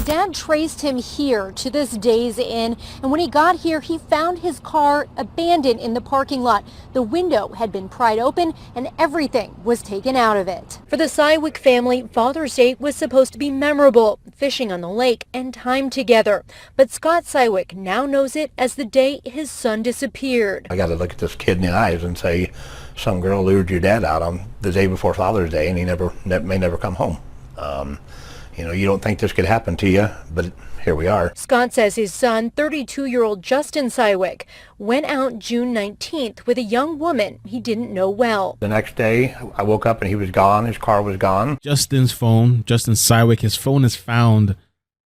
Dad traced him here to this Days Inn, and when he got here, he found his car abandoned in the parking lot. The window had been pried open and everything was taken out of it. For the Siwek family, Father's Day was supposed to be memorable, fishing on the lake and time together. But Scott Siwek now knows it as the day his son disappeared. I got to look at this kid in the eyes and say, some girl lured your dad out on the day before Father's Day, and he may never come home. You don't think this could happen to you, but here we are. Scott says his son, 32-year-old Justin Siwek, went out June 19th with a young woman he didn't know well. The next day, I woke up and he was gone. His car was gone. Justin Siwek, his phone is found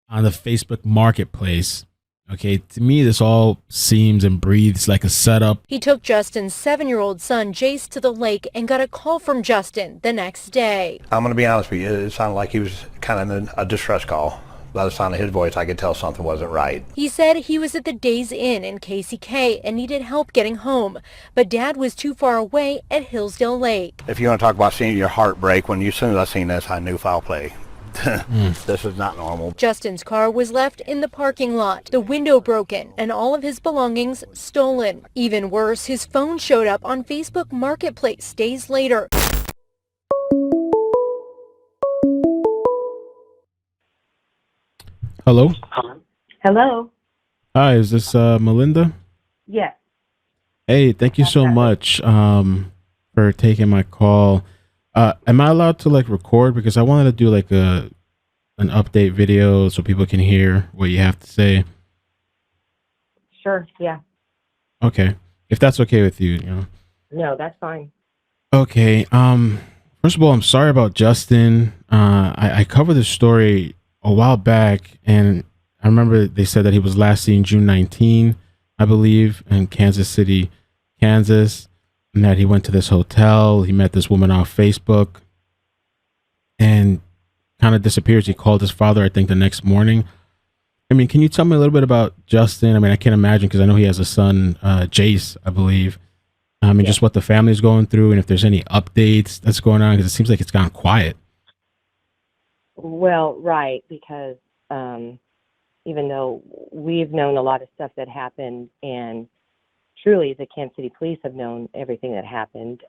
on the Facebook Marketplace. Okay, to me, this all seems and breathes like a setup. He took Justin's 7-year-old son, Jayce, to the lake and got a call from Justin the next day. I'm going to be honest with you. It sounded like he was kind of in a distress call. By the sound of his voice, I could tell something wasn't right. He said he was at the Days Inn in KCK and needed help getting home, but Dad was too far away at Hillsdale Lake. If you want to talk about seeing your heart break, as soon as I seen this, I knew foul play. This is not normal. Justin's car was left in the parking lot, the window broken, and all of his belongings stolen. Even worse, his phone showed up on Facebook Marketplace days later. Hello? Hello? Hi, is this Melinda? Yes. Hey, thank you so much for taking my call. Am I allowed to record? Because I wanted to do an update video so people can hear what you have to say. Sure, yeah. Okay. If that's okay with you. No, that's fine. Okay. First of all, I'm sorry about Justin. I covered this story a while back, and I remember they said that he was last seen June 19, I believe, in Kansas City, Kansas. And that he went to this hotel, he met this woman off Facebook, and kind of disappears. He called his father, I think, the next morning. I mean, can you tell me a little bit about Justin? I mean, I can't imagine, because I know he has a son, Jayce, I believe. Just what the family's going through, and if there's any updates that's going on, because it seems like it's gone quiet. Well, right, because even though we've known a lot of stuff that happened, and truly the Kansas City police have known everything that happened,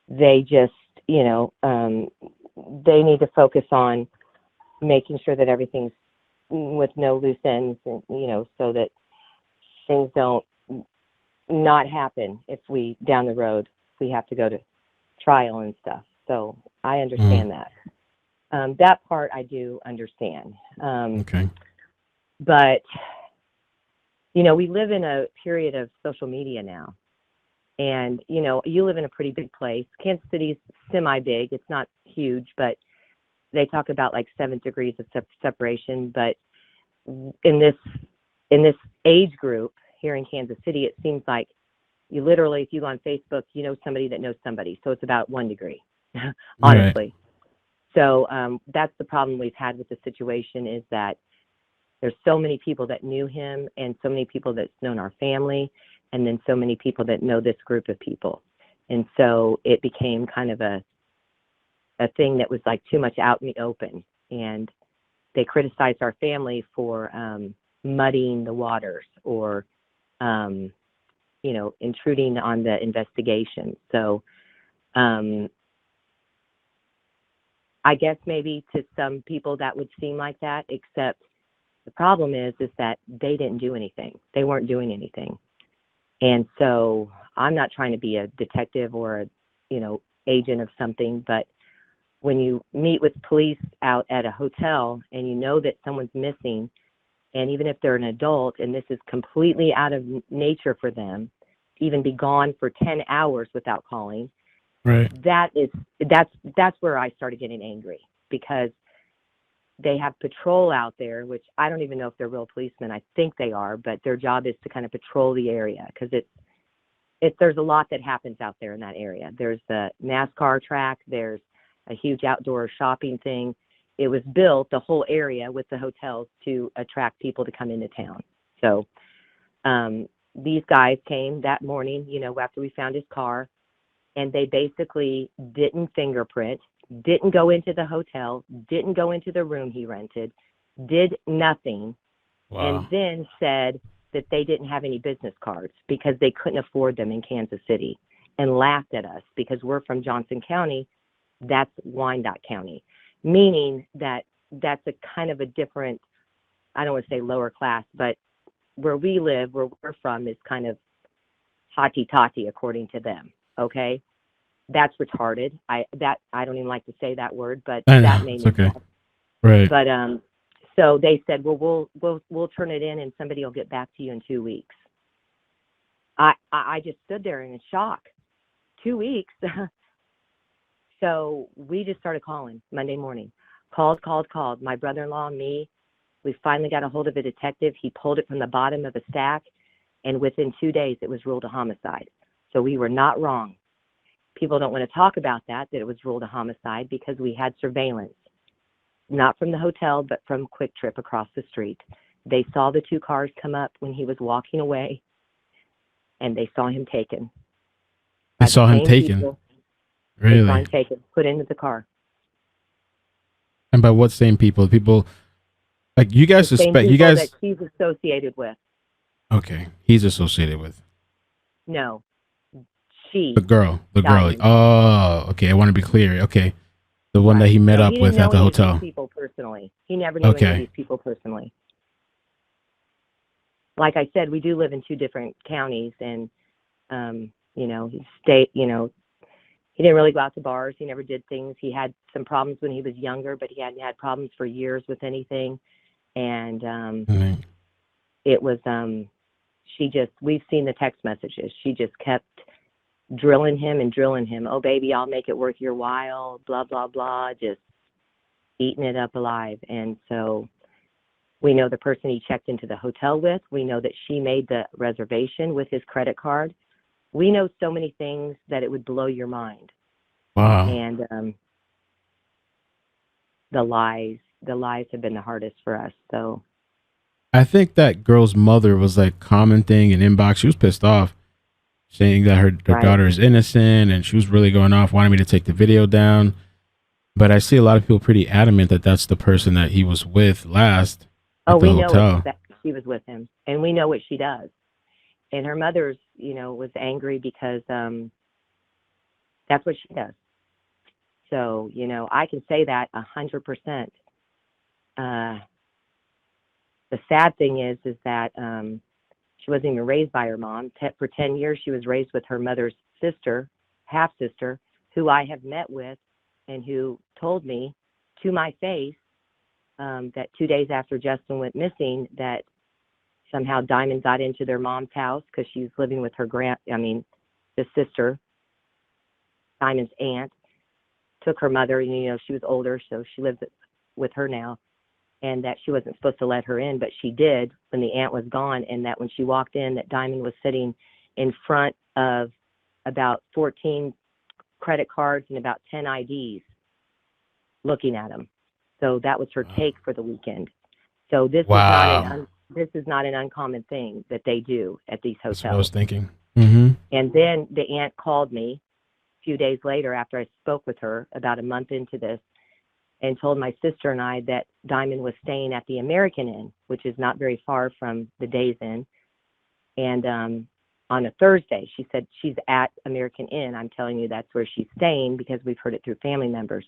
they just, they need to focus on making sure that everything's with no loose ends, and, so that things don't not happen if we, down the road, we have to go to trial and stuff. So I understand that. That part I do understand. Okay. But, we live in a period of social media now. And, you live in a pretty big place. Kansas City's semi-big. It's not huge, but they talk about 7 degrees of separation. But in this age group here in Kansas City, it seems like you literally, if you go on Facebook, you know somebody that knows somebody. So it's about 1 degree, honestly. Right. So that's the problem we've had with the situation, is that there's so many people that knew him, and so many people that's known our family, and then so many people that know this group of people. And so it became kind of a thing that was too much out in the open. And they criticized our family for muddying the waters, or, intruding on the investigation. So I guess maybe to some people that would seem like that, except the problem is that they didn't do anything. They weren't doing anything. And so I'm not trying to be a detective or a, agent of something, but when you meet with police out at a hotel and you know that someone's missing, and even if they're an adult and this is completely out of nature for them, to even be gone for 10 hours without calling, right? That's where I started getting angry, because they have patrol out there, which I don't even know if they're real policemen. I think they are, but their job is to kind of patrol the area, because there's a lot that happens out there in that area. There's the NASCAR track. There's a huge outdoor shopping thing. It was built, the whole area with the hotels, to attract people to come into town. So these guys came that morning, after we found his car, and they basically didn't fingerprint, didn't go into the hotel, didn't go into the room he rented, did nothing, Wow. and then said that they didn't have any business cards because they couldn't afford them in Kansas City, and laughed at us because we're from Johnson County. That's Wyandotte County, meaning that that's a kind of a different, I don't want to say lower class, but where we live, where we're from, is kind of hotty-totty according to them. Okay, that's retarded. I don't even like to say that word, but I know, that made it's me okay. laugh. Right. But so they said, well, we'll turn it in and somebody will get back to you in 2 weeks. I just stood there in shock. 2 weeks. So we just started calling Monday morning. Called. My brother-in-law, me, we finally got a hold of a detective. He pulled it from the bottom of a stack, and within 2 days it was ruled a homicide. So we were not wrong. People don't want to talk about that it was ruled a homicide, because we had surveillance, not from the hotel, but from Quick Trip across the street. They saw the 2 cars come up when he was walking away, and they saw him taken. They saw him taken? Really? They saw him taken, put into the car. And by what same people? People, like, you guys suspect, you guys... that he's associated with. Okay, he's associated with. No, she. The girl. Diamond. Oh, okay, I want to be clear. Okay. The one that he met up with at the hotel. These people personally. He never knew any of these people personally. Like I said, we do live in 2 different counties, and he didn't really go out to bars. He never did things. He had some problems when he was younger, but he hadn't had problems for years with anything. And it was we've seen the text messages. She just kept drilling him. Oh, baby, I'll make it worth your while, blah, blah, blah, just eating it up alive. And so we know the person he checked into the hotel with. We know that she made the reservation with his credit card. We know so many things that it would blow your mind. Wow. And the lies have been the hardest for us. So I think that girl's mother was like commenting in inbox. She was pissed off, saying that her daughter is innocent, and she was really going off, wanting me to take the video down. But I see a lot of people pretty adamant that that's the person that he was with last at the hotel. Know that she was with him, and we know what she does. And her mother's, was angry because that's what she does. So, I can say that 100%. The sad thing is that she wasn't even raised by her mom. For 10 years, she was raised with her mother's sister, half-sister, who I have met with, and who told me to my face that 2 days after Justin went missing, that somehow Diamond got into their mom's house because she's living with her the sister, Diamond's aunt, took her mother, she was older, so she lives with her now, and that she wasn't supposed to let her in, but she did when the aunt was gone, and that when she walked in, that Diamond was sitting in front of about 14 credit cards and about 10 IDs looking at him. So that was her take for the weekend. So this is not an uncommon thing that they do at these hotels. That's what I was thinking. Mm-hmm. And then the aunt called me a few days later after I spoke with her about a month into this, and told my sister and I that Diamond was staying at the American Inn, which is not very far from the Days Inn. And on a Thursday, she said she's at American Inn. I'm telling you that's where she's staying because we've heard it through family members.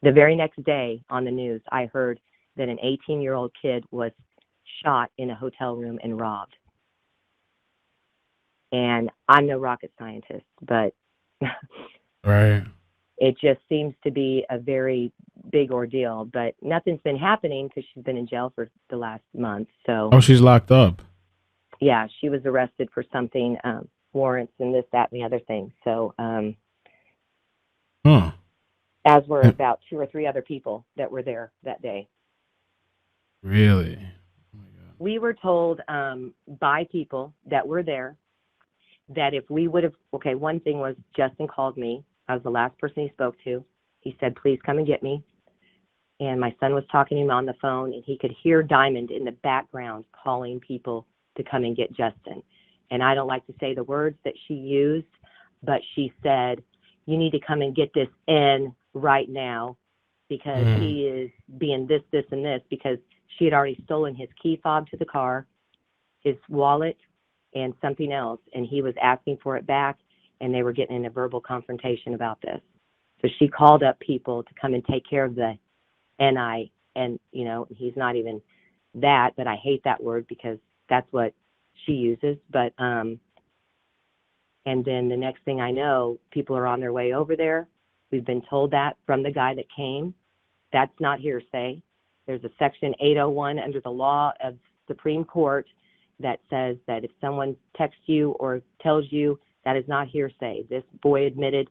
The very next day on the news, I heard that an 18-year-old kid was shot in a hotel room and robbed. And I'm no rocket scientist, but right. It just seems to be a very big ordeal. But nothing's been happening because she's been in jail for the last month. So. Oh, she's locked up. Yeah, she was arrested for something, warrants and this, that, and the other thing. So. As were about 2 or 3 other people that were there that day. Really? Oh my God. We were told by people that were there that if we would have, one thing was Justin called me. I was the last person he spoke to. He said, please come and get me. And my son was talking to him on the phone, and he could hear Diamond in the background calling people to come and get Justin. And I don't like to say the words that she used, but she said, you need to come and get this in right now because he is being this, this, and this, because She had already stolen his key fob to the car, his wallet, and something else, and he was asking for it back, and they were getting in a verbal confrontation about this. So she called up people to come and take care of the NI, and, you know, he's not even that, but I hate that word because that's what she uses. But, and then the next thing I know, people are on their way over there. We've been told that from the guy that came. That's not hearsay. There's a section 801 under the law of Supreme Court that says that if someone texts you or tells you, that is not hearsay. This boy admitted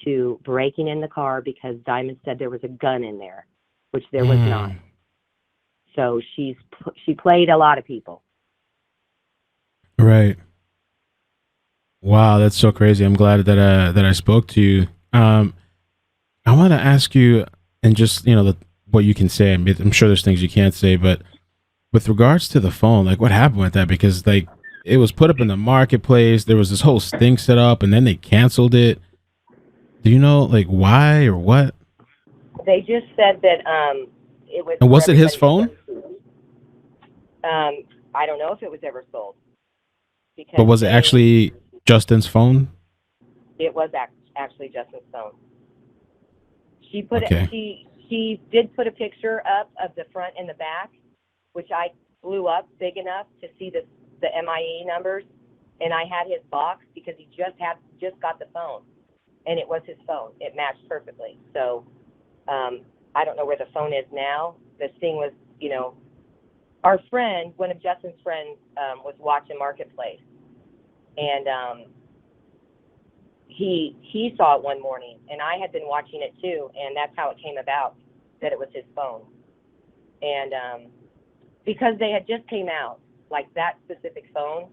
to breaking in the car because Diamond said there was a gun in there, which there was not. So she played a lot of people. Right. Wow, that's so crazy. I'm glad that I spoke to you. I want to ask you, and just, you know, what you can say. I mean, I'm sure there's things you can't say, but with regards to the phone, like, what happened with that? Because, like, it was put up in the marketplace. There was this whole sting set up, and then they canceled it. Do you know, like, why or what? They just said that it was. And was it his phone? I don't know if it was ever sold. But was it actually Justin's phone? It was actually Justin's phone. She put Okay. She did put a picture up of the front and the back, which I blew up big enough to see the MIE numbers, and I had his box because he just got the phone, and it was his phone. It matched perfectly. So I don't know where the phone is now. The thing was, you know, our friend, one of Justin's friends, was watching Marketplace, and he saw it one morning, and I had been watching it too, and that's how it came about that it was his phone. And because they had just came out, like that specific phone,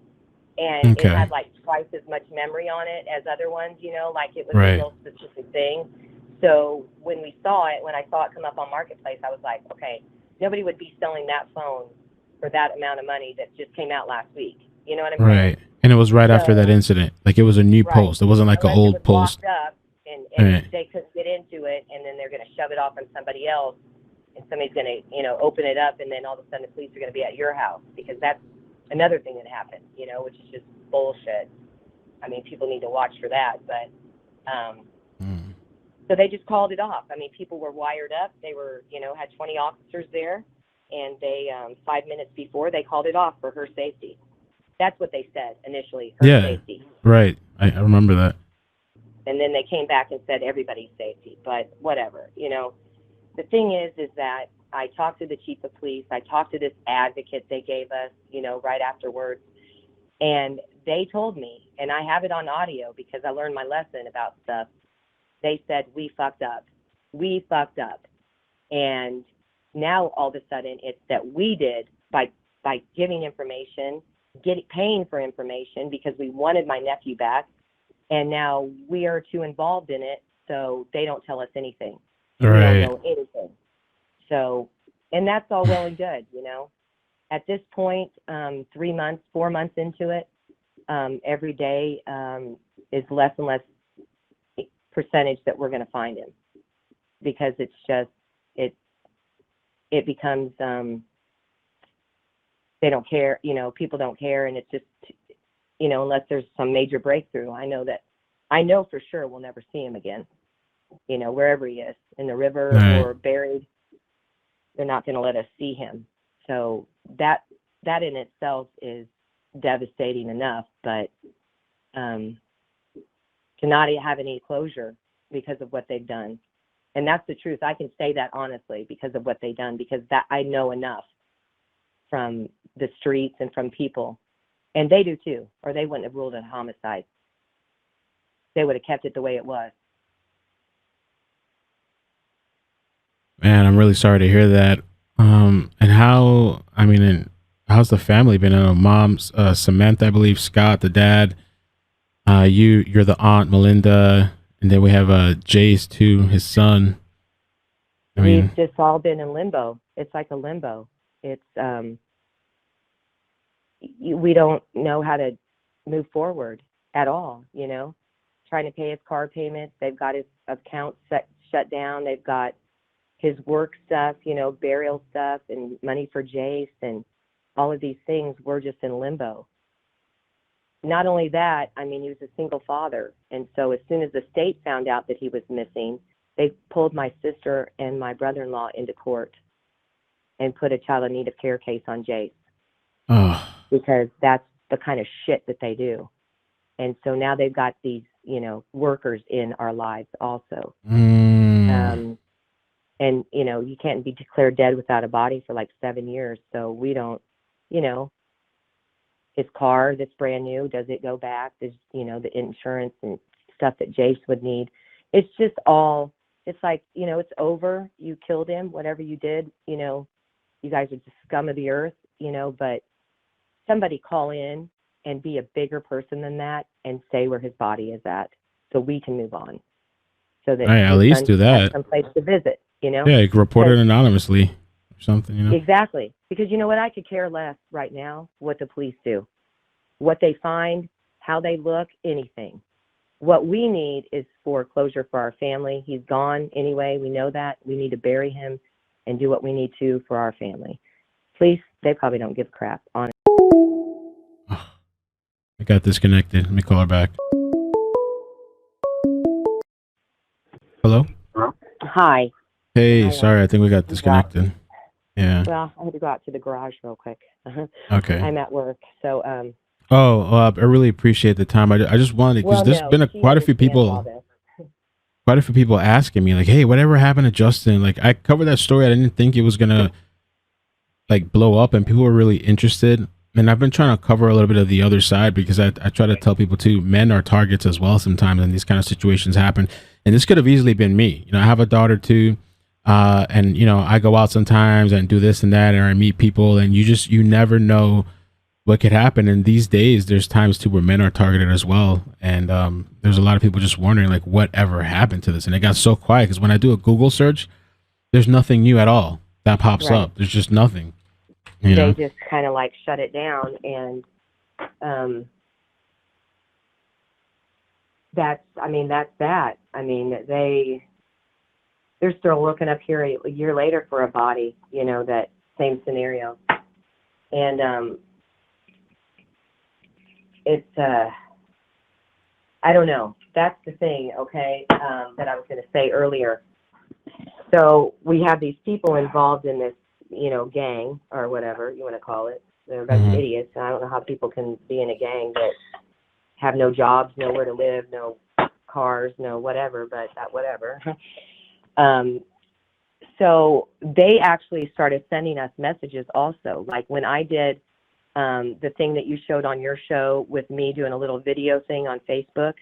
and Okay. it had like twice as much memory on it as other ones, you know, like it was Right. a real specific thing. So when I saw it come up on Marketplace, I was like, okay, nobody would be selling that phone for that amount of money that just came out last week. You know what I'm saying? Right. And it was right after that incident. Like, it was a new post. It wasn't like an Unless old it was post. locked up and Right. they couldn't get into it, and then they're going to shove it off on somebody else, and somebody's going to, you know, open it up, and then all of a sudden the police are going to be at your house, because that's another thing that happened, you know, which is just bullshit. I mean, people need to watch for that, but so they just called it off. I mean, people were wired up. They were, you know, had 20 officers there, and they 5 minutes before, they called it off for her safety. That's what they said initially, her safety. Right. I remember that. And then they came back and said everybody's safety, but whatever, you know. The thing is that I talked to the chief of police. I talked to this advocate they gave us, you know, right afterwards. And they told me, and I have it on audio because I learned my lesson about stuff. They said, we fucked up. We fucked up. And now all of a sudden it's that we did by giving information, paying for information because we wanted my nephew back. And now we are too involved in it, so they don't tell us anything. Right. We don't know anything. So, and that's all well and good, you know. At this point, 3 months, 4 months into it, every day is less and less percentage that we're going to find him, because it's just, it becomes, they don't care, you know, people don't care, and it's just, you know, unless there's some major breakthrough. I know for sure we'll never see him again, you know, wherever he is, in the river or buried, they're not going to let us see him. So that in itself is devastating enough, but to not have any closure because of what they've done. And that's the truth. I can say that honestly because of what they've done, because that I know enough from the streets and from people. And they do too, or they wouldn't have ruled it a homicide. They would have kept it the way it was. Man, I'm really sorry to hear that. And how's the family been? I know mom's Samantha, I believe, Scott, the dad. You're the aunt, Melinda, and then we have Jayce too, his son. We've just all been in limbo. It's like a limbo. It's we don't know how to move forward at all, you know. Trying to pay his car payments. They've got his account shut down. They've got his work stuff, burial stuff and money for Jayce and all of these things were just in limbo. Not only that, I mean, he was a single father. And so as soon as the state found out that he was missing, they pulled my sister and my brother-in-law into court and put a child in need of care case on Jayce. Oh. Because that's the kind of shit that they do. And so now they've got these, workers in our lives also. And, you can't be declared dead without a body for like 7 years. So we don't, his car that's brand new, does it go back? Does, the insurance and stuff that Jayce would need. It's just all, it's like, it's over. You killed him, whatever you did, you guys are the scum of the earth, but somebody call in and be a bigger person than that and say where his body is at so we can move on. So that at least do that. Someplace to visit, Yeah, you can report it anonymously or something, Exactly. Because you know what? I could care less right now what the police do, what they find, how they look, anything. What we need is for closure for our family. He's gone anyway. We know that. We need to bury him and do what we need to for our family. Police, they probably don't give a crap, honestly. I got disconnected. Let me call her back. Hello? Hi. Hey, sorry. I think we got disconnected. Yeah. Well, I had to go out to the garage real quick. Okay. I'm at work. So, I really appreciate the time. I just wanted, because there's been quite a few people asking me, like, hey, whatever happened to Justin? Like, I covered that story. I didn't think it was going to, like, blow up, and people were really interested. And I've been trying to cover a little bit of the other side, because I try to tell people too, men are targets as well sometimes, and these kind of situations happen. And this could have easily been me. I have a daughter too. And I go out sometimes and do this and that, or I meet people, and you never know what could happen. And these days there's times too where men are targeted as well. And there's a lot of people just wondering, like, whatever happened to this? And it got so quiet, because when I do a Google search, there's nothing new at all that pops up. There's just nothing. They just kind of like shut it down, and that's that. I mean, they're still looking up here a year later for a body, that same scenario. And it's I don't know. That's the thing, okay, that I was going to say earlier. So we have these people involved in this, gang or whatever you want to call it. They're a bunch of idiots. And I don't know how people can be in a gang that have no jobs, nowhere to live, no cars, no whatever, but that whatever. So they actually started sending us messages also. Like when I did the thing that you showed on your show with me doing a little video thing on Facebook,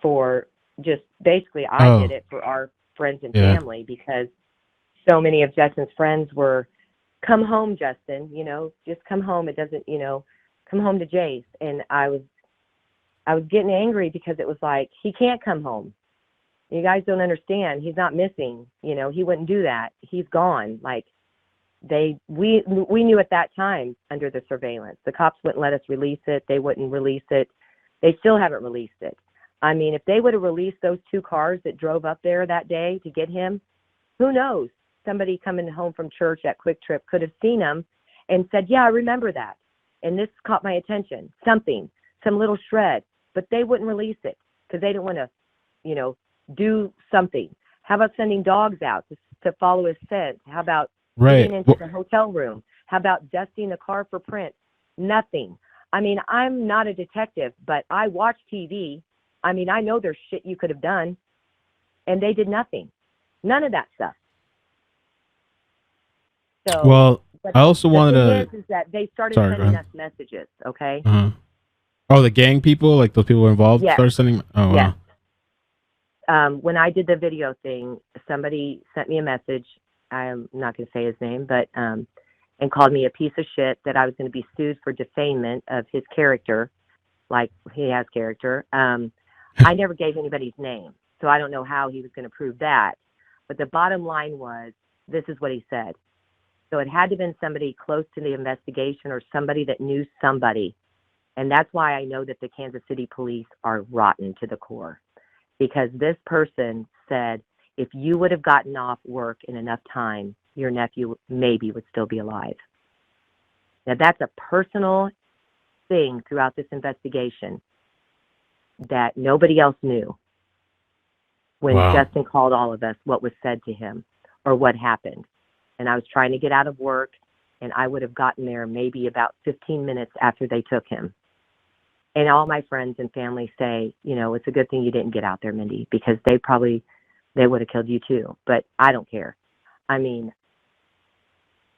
for just basically I did it for our friends and family, because so many of Justin's friends were, come home, Justin, just come home. It doesn't, come home to Jayce. And I was getting angry, because it was like, he can't come home. You guys don't understand. He's not missing. He wouldn't do that. He's gone. Like we knew at that time under the surveillance, the cops wouldn't let us release it. They wouldn't release it. They still haven't released it. I mean, if they would have released those 2 cars that drove up there that day to get him, who knows? Somebody coming home from church at Quick Trip could have seen him and said, yeah, I remember that. And this caught my attention, some little shred, but they wouldn't release it because they didn't want to, do something. How about sending dogs out to follow his scent? How about getting into the hotel room? How about dusting the car for prints? Nothing. I mean, I'm not a detective, but I watch TV. I mean, I know there's shit you could have done, and they did nothing. None of that stuff. So, well, I also wanted to. Is that they started sending us messages, okay? Oh, the gang people, like those people involved, started sending. Oh, wow. When I did the video thing, somebody sent me a message. I'm not going to say his name, but and called me a piece of shit, that I was going to be sued for defamation of his character, like he has character. I never gave anybody's name, so I don't know how he was going to prove that. But the bottom line was, this is what he said. So it had to have been somebody close to the investigation, or somebody that knew somebody. And that's why I know that the Kansas City police are rotten to the core. Because this person said, if you would have gotten off work in enough time, your nephew maybe would still be alive. Now, that's a personal thing throughout this investigation that nobody else knew. When Wow. Justin called all of us, what was said to him or what happened. And I was trying to get out of work, and I would have gotten there maybe about 15 minutes after they took him. And all my friends and family say, you know, it's a good thing you didn't get out there, Mindy, because they would have killed you too. But I don't care. I mean,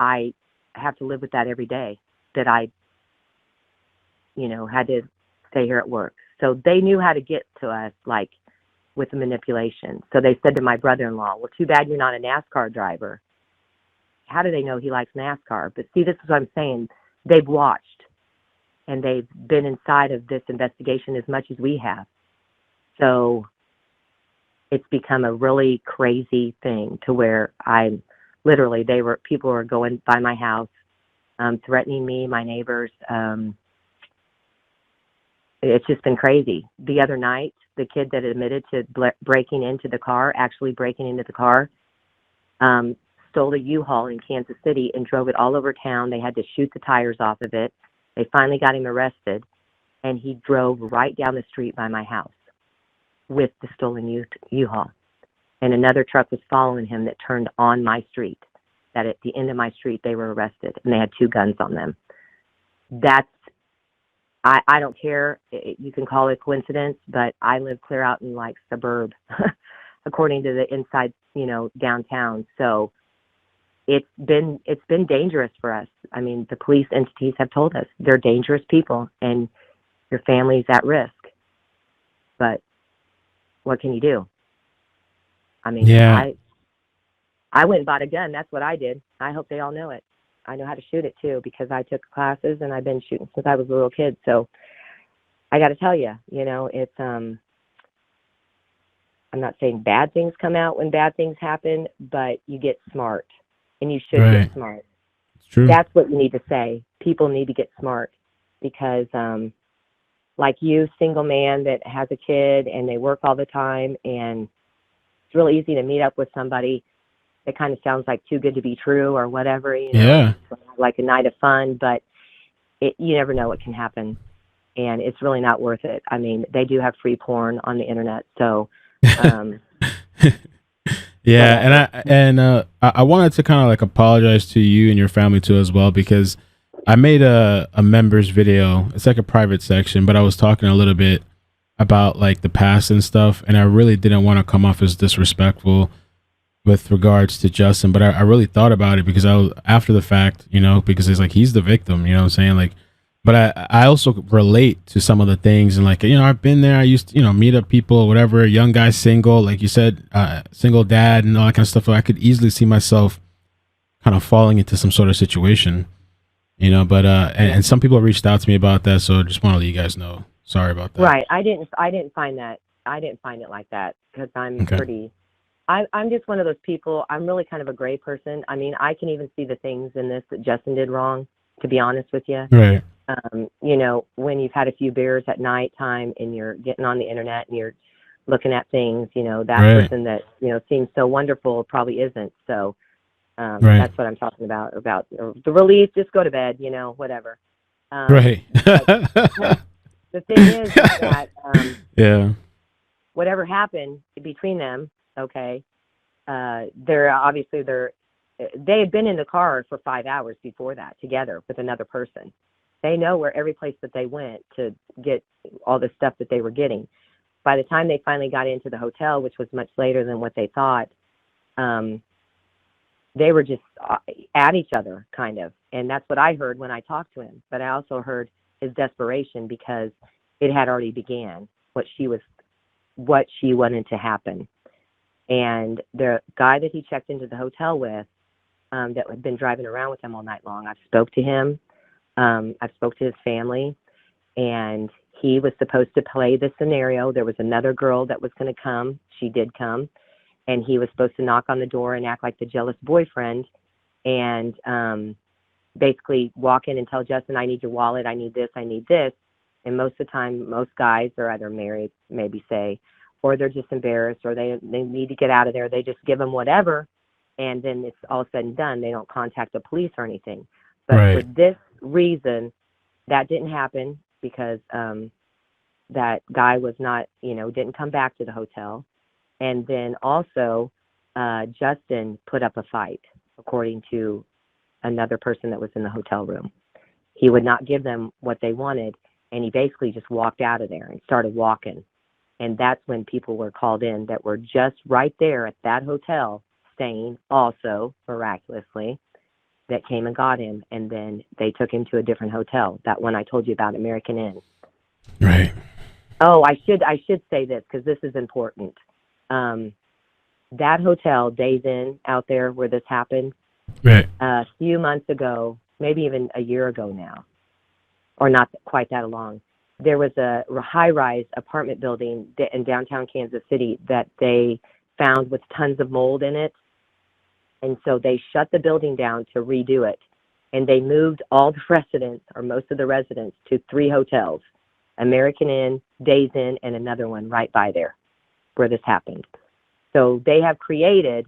I have to live with that every day, that I, you know, had to stay here at work. So they knew how to get to us, like, with the manipulation. So they said to my brother-in-law, well, too bad you're not a NASCAR driver. How do they know he likes NASCAR? But see, this is what I'm saying. They've watched, and they've been inside of this investigation as much as we have. So it's become a really crazy thing to where people were going by my house, threatening me, my neighbors. It's just been crazy. The other night, the kid that admitted to breaking into the car, stole a U-Haul in Kansas City and drove it all over town. They had to shoot the tires off of it. They finally got him arrested, and he drove right down the street by my house with the stolen U-Haul. And another truck was following him that turned on my street. That at the end of my street, they were arrested, and they had 2 guns on them. I don't care. You can call it a coincidence, but I live clear out in like suburb, according to the inside, you know, downtown. So it's been dangerous for us. I mean, the police entities have told us they're dangerous people and your family's at risk. But what can you do? I mean, Yeah. I went and bought a gun. That's what I did. I hope they all know it. I know how to shoot it too, because I took classes and I've been shooting since I was a little kid. So I got to tell you, you know, it's, I'm not saying bad things come out when bad things happen, but you get smart, and you should Right. get smart. It's true. That's what you need to say. People need to get smart, because, like you, single man that has a kid and they work all the time, and it's really easy to meet up with somebody. It kind of sounds like too good to be true or whatever, you know, Yeah. like a night of fun, but you never know what can happen, and it's really not worth it. I mean, they do have free porn on the internet, so Yeah, I wanted to kind of like apologize to you and your family too as well, because I made a members video. It's like a private section, but I was talking a little bit about like the past and stuff, and I really didn't want to come off as disrespectful with regards to Justin, but I really thought about it because I was after the fact, you know, because it's like he's the victim, you know what I'm saying? Like, but I also relate to some of the things, and like, you know, I've been there. I used to, you know, meet up people or whatever, young guy, single, like you said, single dad and all that kind of stuff. I could easily see myself kind of falling into some sort of situation, you know, but and some people reached out to me about that, so I just want to let you guys know. Sorry about that. Right. I didn't find that. I didn't find it like that, because I'm Okay. pretty. I'm just one of those people. I'm really kind of a gray person. I mean, I can even see the things in this that Justin did wrong, to be honest with you. Right. You know, when you've had a few beers at nighttime and you're getting on the internet and you're looking at things, you know, that Right. person that, you know, seems so wonderful probably isn't. So Right. that's what I'm talking about the relief. Just go to bed, you know, whatever. Right. The thing is that Yeah. whatever happened between them, okay, they had been in the car for 5 hours before that together with another person. They know where every place that they went to get all the stuff that they were getting. By the time they finally got into the hotel, which was much later than what they thought, they were just at each other, kind of. And that's what I heard when I talked to him. But I also heard his desperation, because it had already began, what she wanted to happen. And the guy that he checked into the hotel with, that had been driving around with him all night long, I've spoke to him. I've spoke to his family, and he was supposed to play the scenario. There was another girl that was going to come. She did come, and he was supposed to knock on the door and act like the jealous boyfriend, and basically walk in and tell Justin, I need your wallet, I need this, I need this. And most of the time, most guys are either married, maybe say, or they're just embarrassed, or they need to get out of there. They just give them whatever, and then it's all said and done. They don't contact the police or anything. But for this reason, that didn't happen because that guy was not, didn't come back to the hotel. And then also, Justin put up a fight, according to another person that was in the hotel room. He would not give them what they wanted, and he basically just walked out of there and started walking. And that's when people were called in that were just right there at that hotel, staying also, miraculously, that came and got him. And then they took him to a different hotel, that one I told you about, American Inn. Right. Oh, I should say this because this is important. That hotel, Days Inn, out there where this happened, right, a few months ago, maybe even a year ago now, or not quite that long, there was a high-rise apartment building in downtown Kansas City that they found with tons of mold in it. And so they shut the building down to redo it. And they moved all the residents, or most of the residents, to 3 hotels, American Inn, Days Inn, and another one right by there where this happened. So they have created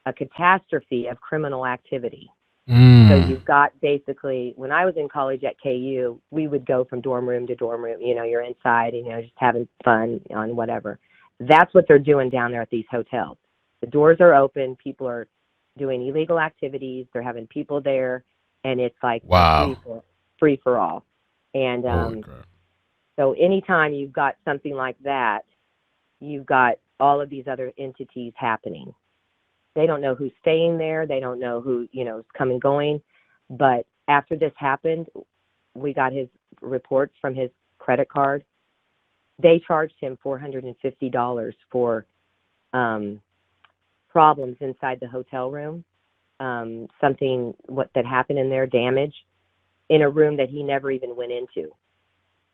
a catastrophe of criminal activity. So you've got basically, when I was in college at KU, we would go from dorm room to dorm room. You're inside, just having fun on whatever. That's what they're doing down there at these hotels. The doors are open. People are doing illegal activities. They're having people there, and it's like free for all. And so anytime you've got something like that, you've got all of these other entities happening. They don't know who's staying there. They don't know who, is coming, going. But after this happened, we got his reports from his credit card. They charged him $450 for problems inside the hotel room, something that happened in there, damage, in a room that he never even went into.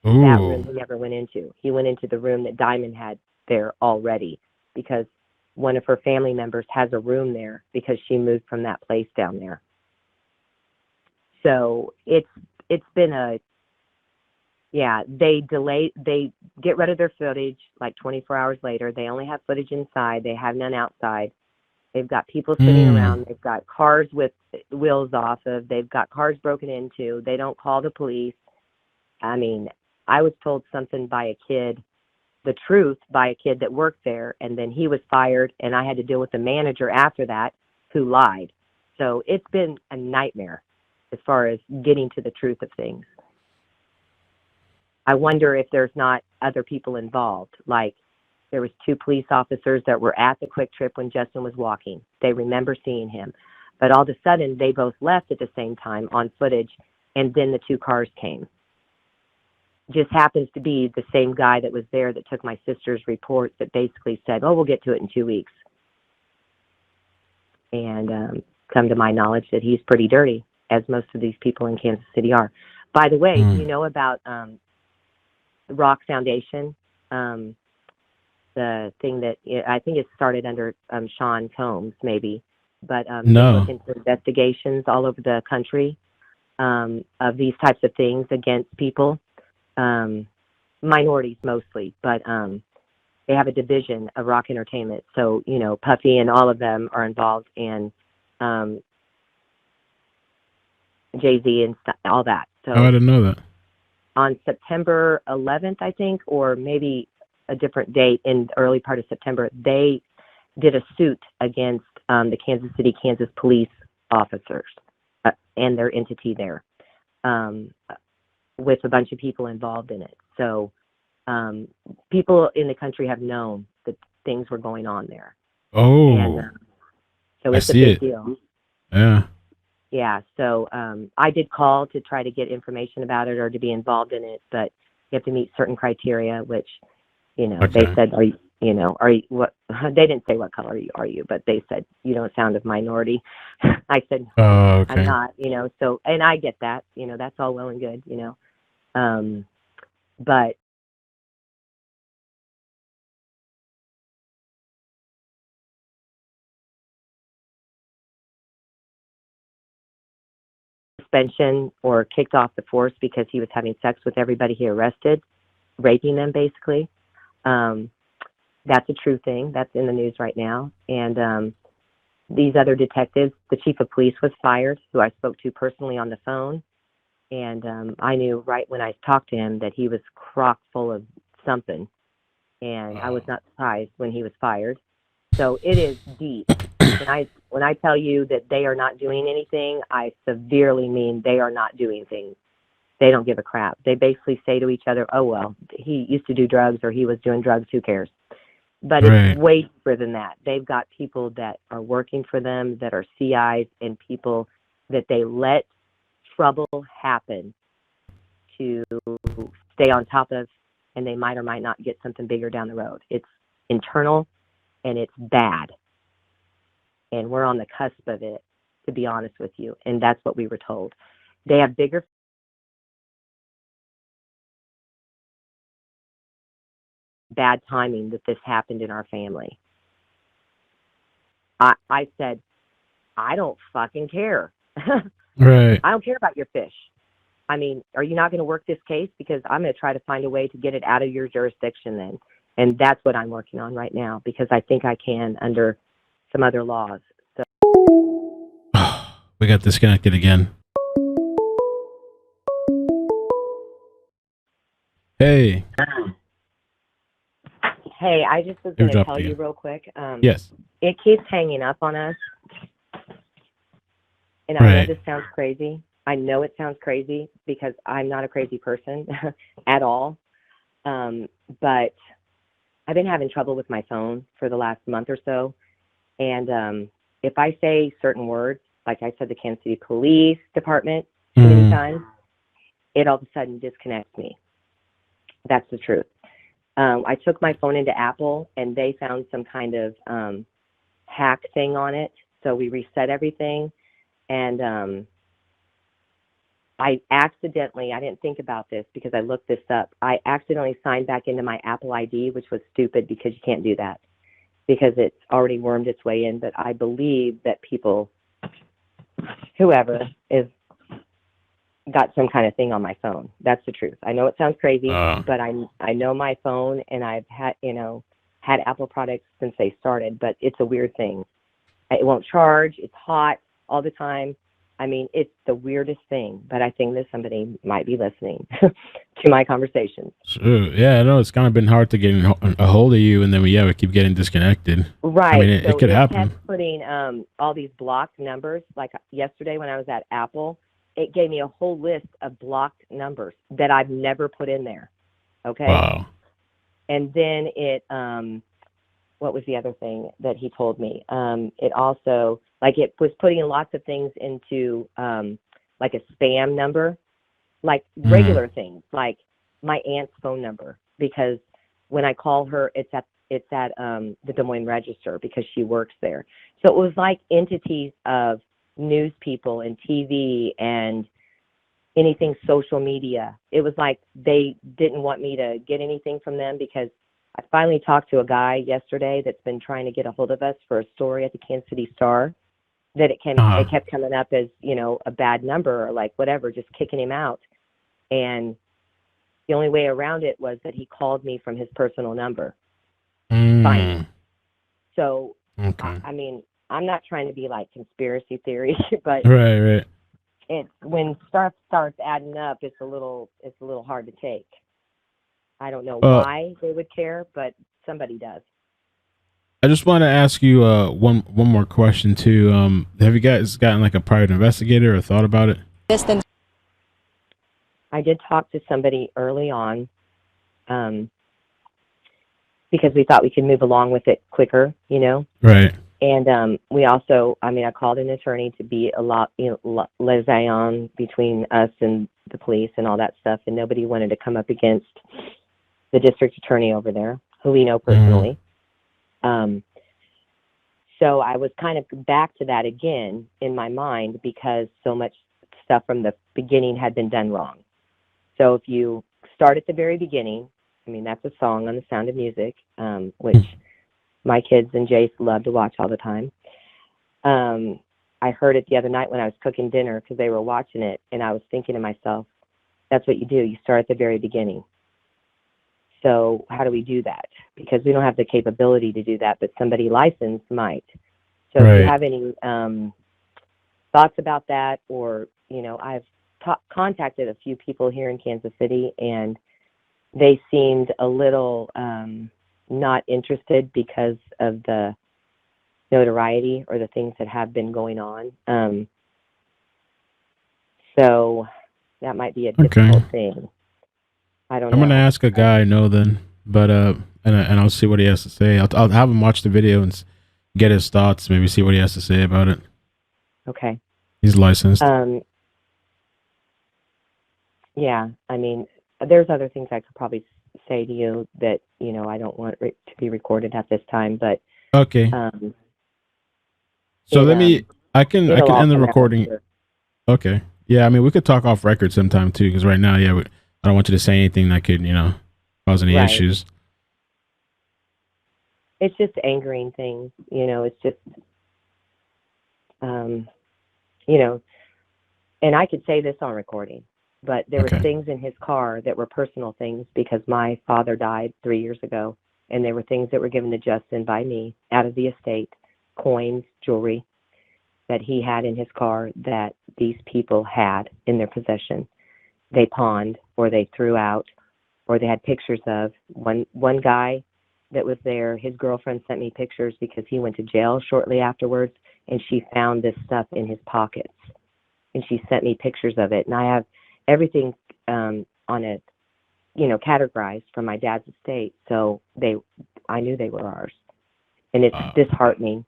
Ooh. That room he never went into. He went into the room that Diamond had there already because one of her family members has a room there because she moved from that place down there. So it's been they get rid of their footage like 24 hours later. They only have footage inside. They have none outside. They've got people sitting around. They've got cars with wheels off of. They've got cars broken into. They don't call the police. I mean, I was told something by a kid, the truth by a kid that worked there, and then he was fired, and I had to deal with the manager after that who lied. So it's been a nightmare as far as getting to the truth of things. I wonder if there's not other people involved. Like there was 2 police officers that were at the Quick Trip when Justin was walking. They remember seeing him. But all of a sudden, they both left at the same time on footage, and then the 2 cars came. Just happens to be the same guy that was there that took my sister's report that basically said, we'll get to it in 2 weeks. And come to my knowledge that he's pretty dirty, as most of these people in Kansas City are. By the way, do you know about the Rock Foundation? The thing that, I think it started under Sean Combs, maybe. But No. they look into investigations all over the country of these types of things against people. Minorities mostly, but they have a division of Rock Entertainment. So, Puffy and all of them are involved, and Jay-Z and all that. So I didn't know that. On September 11th, I think, or maybe a different date in the early part of September, they did a suit against the Kansas City, Kansas police officers and their entity there. With a bunch of people involved in it. So people in the country have known that things were going on there. Oh. And, so it's a big deal. Yeah. Yeah. So I did call to try to get information about it or to be involved in it, but you have to meet certain criteria, which, they said, are you what? They didn't say what color are you, but they said, you don't sound of minority. I said, okay. I'm not, so, and I get that, that's all well and good, but suspension or kicked off the force because he was having sex with everybody he arrested, raping them basically. That's a true thing. That's in the news right now. And these other detectives, the chief of police was fired, who I spoke to personally on the phone. And I knew right when I talked to him that he was crock full of something. And I was not surprised when he was fired. So it is deep. When I tell you that they are not doing anything, I severely mean they are not doing things. They don't give a crap. They basically say to each other, oh, well, he used to do drugs or he was doing drugs, who cares? But it's way deeper than that. They've got people that are working for them that are CIs and people that they let trouble happen to stay on top of, and they might or might not get something bigger down the road. It's internal and it's bad. And we're on the cusp of it, to be honest with you. And that's what we were told. They have bigger bad timing that this happened in our family. I said, I don't fucking care. Right. I don't care about your fish. I mean, are you not going to work this case? Because I'm going to try to find a way to get it out of your jurisdiction then. And that's what I'm working on right now, because I think I can under some other laws. So we got disconnected again. Hey. Hey, I just was going to tell you real quick. Yes. It keeps hanging up on us. And I know this sounds crazy. I know it sounds crazy because I'm not a crazy person at all. But I've been having trouble with my phone for the last month or so. And if I say certain words, like I said, the Kansas City Police Department too many times, it all of a sudden disconnects me. That's the truth. I took my phone into Apple, and they found some kind of hack thing on it. So we reset everything. And I didn't think about this because I looked this up. I accidentally signed back into my Apple ID, which was stupid because you can't do that because it's already wormed its way in. But I believe that people, whoever is, got some kind of thing on my phone. That's the truth. I know it sounds crazy, but I know my phone, and I've had Apple products since they started, but it's a weird thing. It won't charge. It's hot all the time. I mean, it's the weirdest thing, but I think that somebody might be listening to my conversations. Sure. Yeah, I know it's kind of been hard to get a hold of you, and then we keep getting disconnected. Right. I mean, it could happen. Kept putting all these blocked numbers. Like yesterday when I was at Apple, it gave me a whole list of blocked numbers that I've never put in there. Okay. Wow. And then it, what was the other thing that he told me? It also, like, it was putting lots of things into like a spam number, like regular things, like my aunt's phone number, because when I call her, it's at the Des Moines Register because she works there. So it was like entities of news people and TV and anything social media. It was like they didn't want me to get anything from them because I finally talked to a guy yesterday that's been trying to get a hold of us for a story at the Kansas City Star, that it kept coming up as, a bad number or like whatever, just kicking him out. And the only way around it was that he called me from his personal number. Fine. So, okay. I mean, I'm not trying to be like conspiracy theory, but right. When stuff starts adding up, it's a little hard to take. I don't know why they would care, but somebody does. I just want to ask you one more question too. Have you guys gotten like a private investigator or thought about it? I did talk to somebody early on, because we thought we could move along with it quicker, Right. And we also, I called an attorney to be a lot, liaison between us and the police and all that stuff, and nobody wanted to come up against the district attorney over there, who we know personally. So I was kind of back to that again in my mind because so much stuff from the beginning had been done wrong. So if you start at the very beginning, that's a song on The Sound of Music, which my kids and Jayce love to watch all the time. I heard it the other night when I was cooking dinner because they were watching it, and I was thinking to myself, that's what you do. You start at the very beginning. So how do we do that? Because we don't have the capability to do that, but somebody licensed might. So if you have any thoughts about that, or, I've contacted a few people here in Kansas City, and they seemed a little not interested because of the notoriety or the things that have been going on. So that might be a difficult thing. I don't know. I'm gonna ask a guy I know then, but and I'll see what he has to say. I'll have him watch the video and get his thoughts. Maybe see what he has to say about it. Okay. He's licensed. Yeah, I mean, there's other things I could probably say to you that I don't want to be recorded at this time, but okay. So I can end the recording. Okay. Yeah, I mean, we could talk off record sometime too, because right now, I don't want you to say anything that could, cause any issues. It's just angering things, it's just, and I could say this on recording, but there were things in his car that were personal things because my father died 3 years ago, and there were things that were given to Justin by me out of the estate, coins, jewelry, that he had in his car that these people had in their possession. They pawned, or they threw out, or they had pictures of. One guy that was there, his girlfriend sent me pictures because he went to jail shortly afterwards, and she found this stuff in his pockets. And she sent me pictures of it. And I have everything on it, categorized from my dad's estate. So I knew they were ours. And it's disheartening.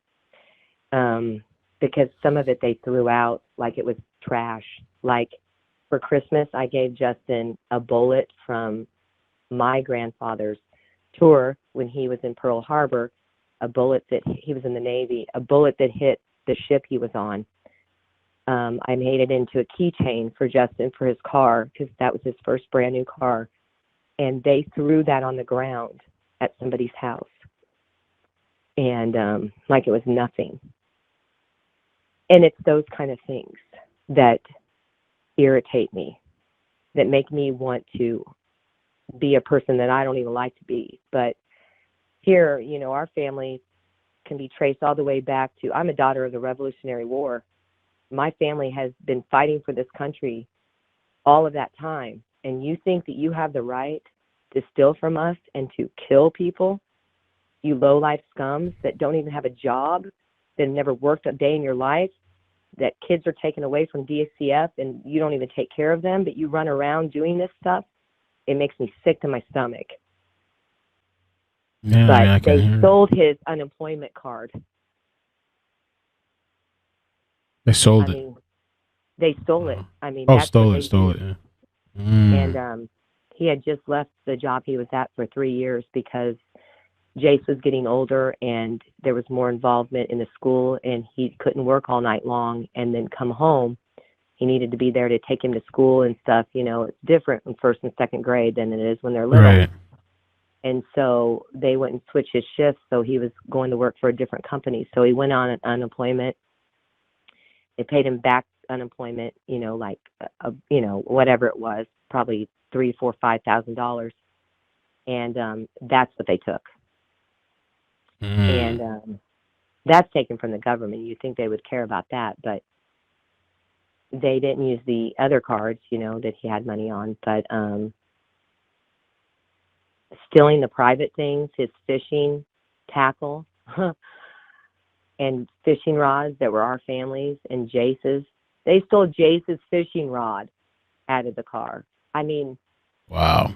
Because some of it they threw out like it was trash. Like for Christmas, I gave Justin a bullet from my grandfather's tour when he was in Pearl Harbor, a bullet that he was in the Navy, a bullet that hit the ship he was on. I made it into a keychain for Justin for his car because that was his first brand new car. And they threw that on the ground at somebody's house. And like it was nothing. And it's those kind of things that irritate me, that make me want to be a person that I don't even like to be. But here, our family can be traced all the way back to, I'm a daughter of the Revolutionary War. My family has been fighting for this country all of that time. And you think that you have the right to steal from us and to kill people, you low-life scums that don't even have a job, that have never worked a day in your life, that kids are taken away from DCF and you don't even take care of them, but you run around doing this stuff. It makes me sick to my stomach. Yeah, but they sold his unemployment card. They sold it. They stole it. I mean, stole it. Yeah. And he had just left the job he was at for 3 years because Jayce was getting older and there was more involvement in the school, and he couldn't work all night long and then come home. He needed to be there to take him to school and stuff. It's different in first and second grade than it is when they're little. Right. And so they went and switched his shifts, so he was going to work for a different company. So he went on unemployment. They paid him back unemployment, whatever it was, probably $3,000, $4,000, $5,000. And that's what they took. And that's taken from the government. You'd think they would care about that, but they didn't use the other cards, that he had money on. But stealing the private things, his fishing tackle and fishing rods that were our family's and Jayce's. They stole Jayce's fishing rod out of the car. I mean, wow.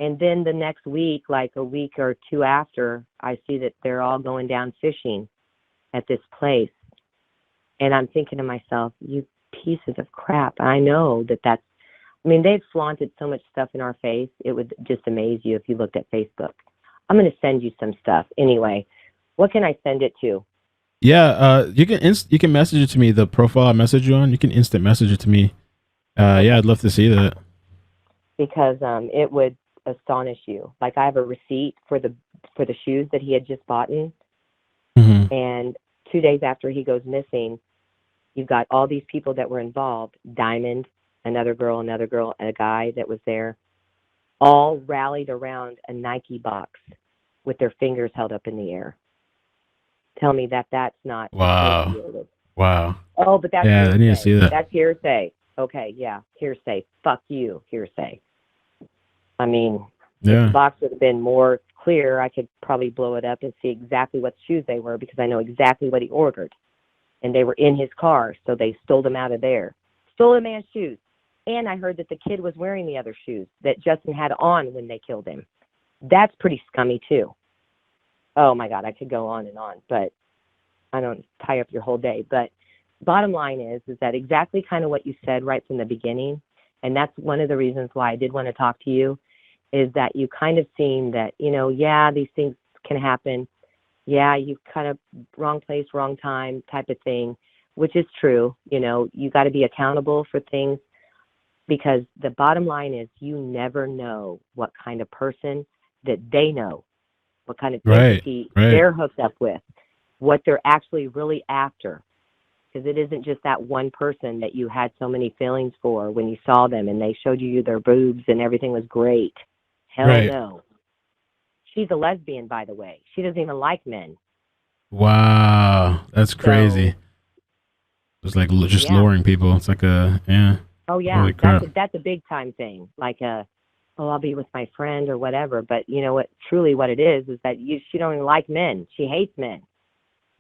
And then the next week, like a week or two after, I see that they're all going down fishing at this place. And I'm thinking to myself, you pieces of crap. I know they've flaunted so much stuff in our face. It would just amaze you if you looked at Facebook. I'm going to send you some stuff. Anyway, what can I send it to? Yeah, you can message it to me, the profile I message you on. You can instant message it to me. Yeah, I'd love to see that. Because it would astonish you. Like, I have a receipt for the shoes that he had just bought in. Mm-hmm. And 2 days after he goes missing, you've got all these people that were involved. Diamond, another girl, and a guy that was there. all rallied around a Nike box with their fingers held up in the air. Tell me that that's not Wow. associated. Wow. Oh, but that's Yeah, hearsay. I didn't see that. That's hearsay. Okay, yeah, hearsay. Fuck you, hearsay. I mean, if the box would have been more clear, I could probably blow it up and see exactly what shoes they were, because I know exactly what he ordered. And they were in his car, so they stole them out of there. Stole a man's shoes. And I heard that the kid was wearing the other shoes that Justin had on when they killed him. That's pretty scummy, too. Oh, my God, I could go on and on, but I don't tie up your whole day. But bottom line is that exactly kind of what you said right from the beginning, and that's one of the reasons why I did want to talk to you, is that you kind of seen that, you know, yeah, these things can happen. Yeah, you kind of wrong place, wrong time type of thing, which is true. You know, you got to be accountable for things, because the bottom line is you never know what kind of person that they know, what kind of entity they're hooked up with, what they're actually really after. Because it isn't just that one person that you had so many feelings for when you saw them and they showed you their boobs and everything was great. Hell no. She's a lesbian, by the way. She doesn't even like men. Wow. That's crazy. It's like just luring people. It's like Oh, yeah. That's a big time thing. Like, I'll be with my friend or whatever. But you know what? Truly what it is that she don't even like men. She hates men.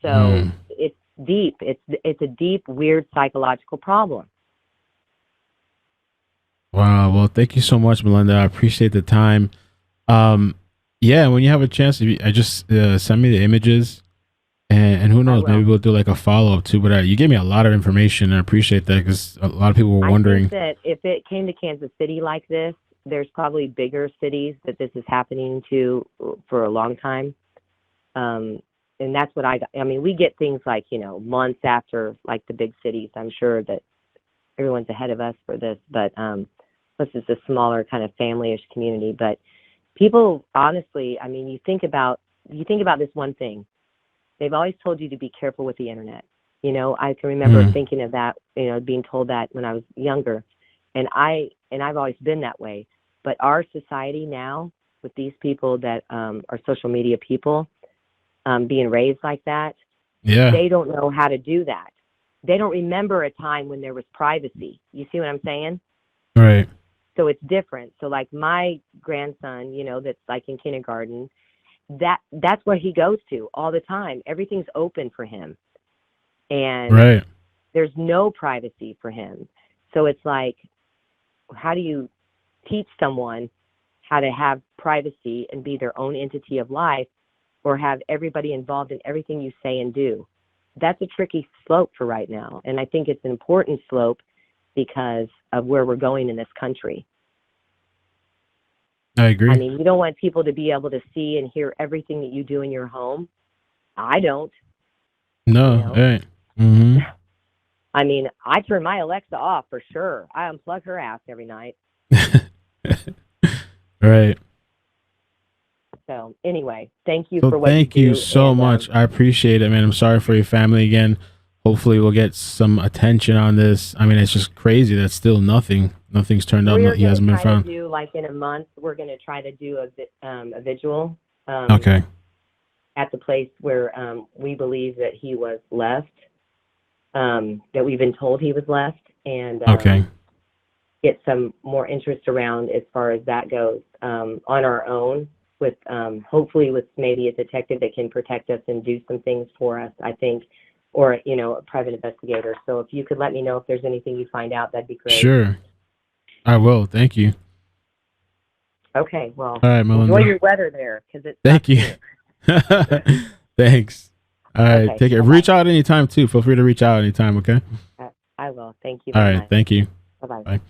So it's deep. It's a deep, weird psychological problem. Wow. Well, thank you so much, Melinda. I appreciate the time. Yeah, when you have a chance, I just send me the images, and who knows, maybe we'll do like a follow up too. But you gave me a lot of information, and I appreciate that, because a lot of people were wondering. I think that if it came to Kansas City like this, there's probably bigger cities that this is happening to for a long time. And that's what I mean, we get things like, you know, months after like the big cities. I'm sure that everyone's ahead of us for this, but this is a smaller kind of family-ish community. But people, honestly, I mean, you think about this one thing. They've always told you to be careful with the internet. You know, I can remember thinking of that, you know, being told that when I was younger, and I've always been that way. But our society now, with these people that are social media people, being raised like that, they don't know how to do that. They don't remember a time when there was privacy. You see what I'm saying? Right. So it's different. So like my grandson, you know, that's like in kindergarten, that's where he goes to all the time. Everything's open for him. And there's no privacy for him. So it's like, how do you teach someone how to have privacy and be their own entity of life, or have everybody involved in everything you say and do? That's a tricky slope for right now. And I think it's an important slope because of where we're going in this country. I agree. I mean, you don't want people to be able to see and hear everything that you do in your home. I don't. No. You know? Right. Mm-hmm. I mean, I turn my Alexa off for sure. I unplug her ass every night. Right. So anyway, thank you for what thank you do. You so much. I appreciate it, man. I'm sorry for your family again. Hopefully we'll get some attention on this. I mean, it's just crazy that still nothing's turned up. He hasn't been found. Like in a month, we're going to try to do a vigil. Okay. At the place where we believe that he was left, that we've been told he was left, and get some more interest around as far as that goes on our own, with hopefully with maybe a detective that can protect us and do some things for us, I think, or, you know, a private investigator. So if you could let me know if there's anything you find out, that'd be great. Sure. I will. Thank you. Okay. Well, all right, Melinda. Enjoy your weather there. Thank you. Thanks. All right. Okay, take care. Bye-bye. Reach out anytime too. Feel free to reach out anytime. Okay. I will. Thank you. All right. Thank you. Bye-bye. Bye.